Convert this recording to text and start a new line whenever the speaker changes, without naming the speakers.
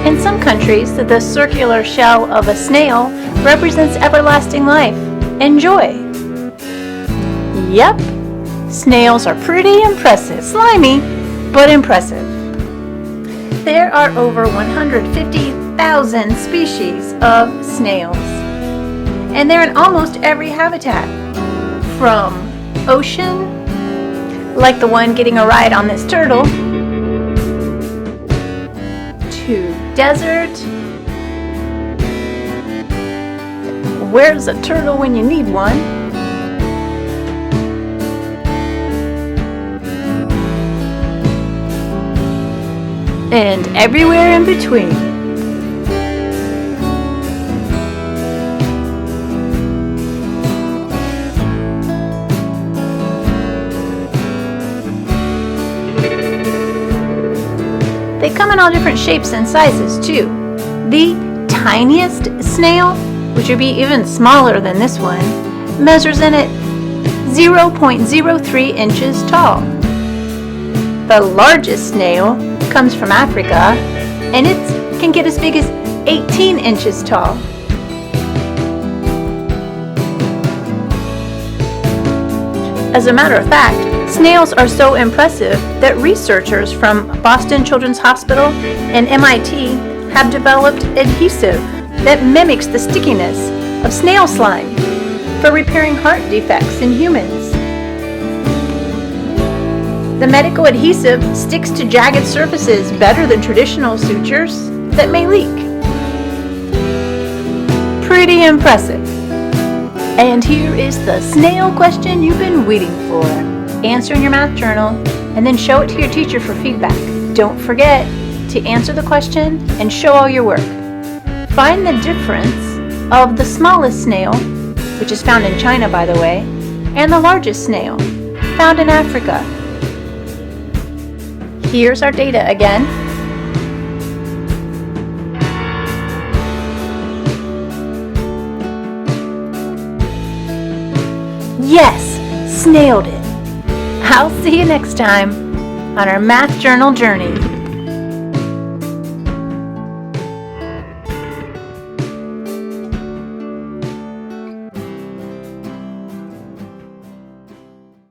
In some countries, the circular shell of a snail represents everlasting life. Enjoy! Yep, snails are pretty impressive. Slimy, but impressive. There are over 150,000 species of snails, and they're in almost every habitat, from ocean, like the one getting a ride on this turtle, to desert. Where's a turtle when you need one? And everywhere in between. They come in all different shapes and sizes too. The tiniest snail, which would be even smaller than this one, measures in at 0.03 inches tall. The largest snail comes from Africa, and it can get as big as 18 inches tall. As a matter of fact, snails are so impressive that researchers from Boston Children's Hospital and MIT have developed adhesive that mimics the stickiness of snail slime for repairing heart defects in humans. The medical adhesive sticks to jagged surfaces better than traditional sutures that may leak. Pretty impressive. And here is the snail question you've been waiting for. Answer in your math journal and then show it to your teacher for feedback. Don't forget to answer the question and show all your work. Find the difference of the smallest snail, which is found in China by the way, and the largest snail, found in Africa. Here's our data again. Yes, snailed it. I'll see you next time on our math journal journey.